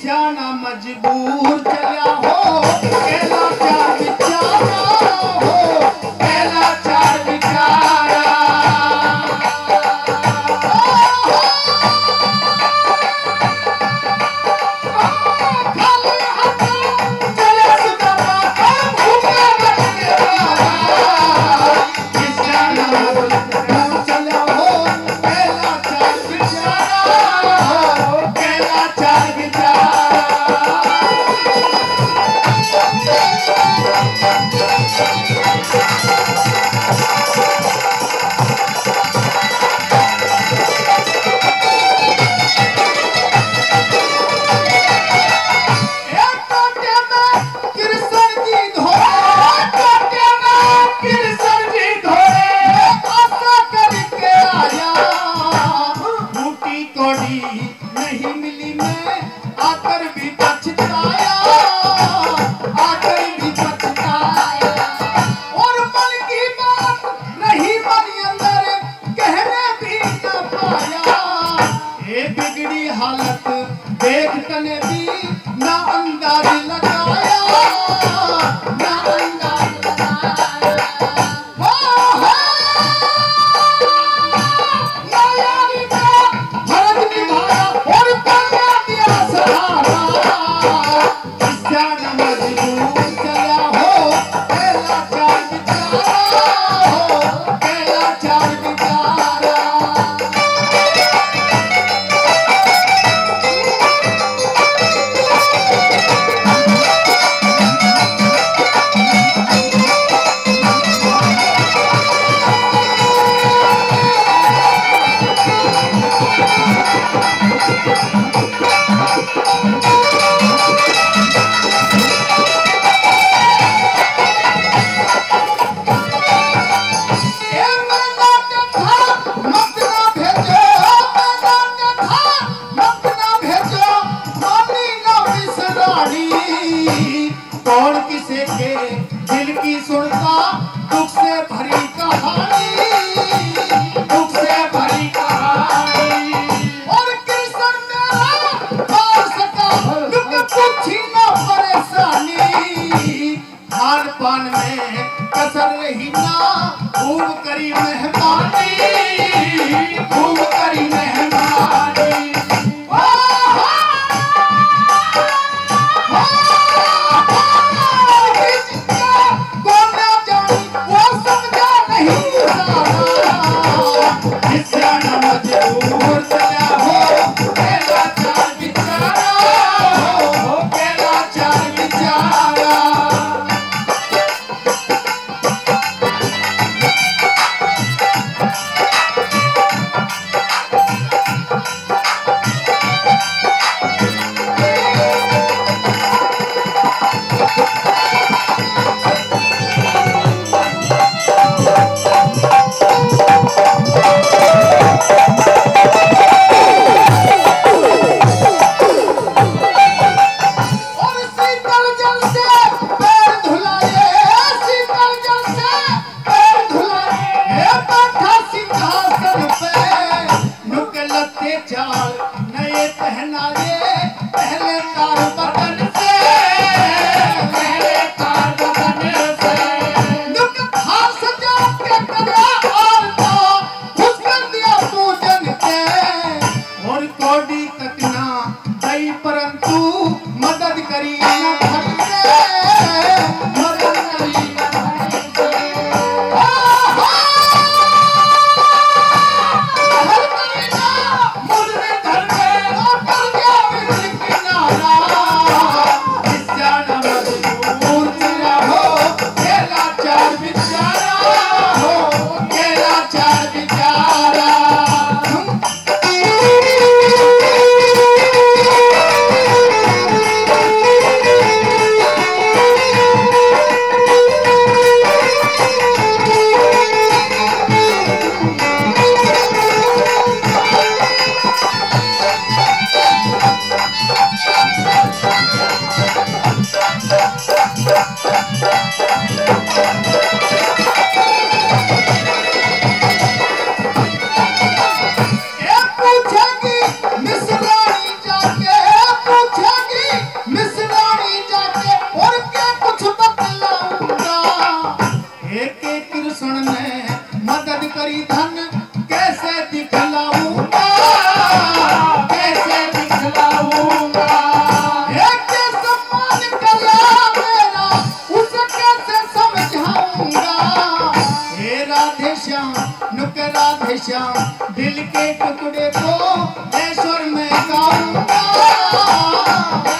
सियाना मजबूर चला हो केला चार बिचारा हो केला चार बिचारा नहीं मिली मैं आकर भी पछताया और मन की बात रही मन अंदर कहने भी न पाया ये बिगड़ी हालत देख तने भी ना अंदाज लगाया ना अंदाज लगाया कौन किसे के दिल की सुनता दुख से भरी कहानी दुख से भरी कहानी और कृष्ण मेरा पार सका दुख पूछी न परेशानी खान पान में कसर रही ना खूब करी मेहमानी खूब करी मेहमानी नए पहनावे पहले कार बदन से पहले कार बदन से दुख हाथ सजा के करा और तो खुश कर दिया पूजन के और कोडी कतना दई परंतु मदद करी न भटके मदद करी न भटके पूछेगी मिसरानी जाके पूछेगी हाँ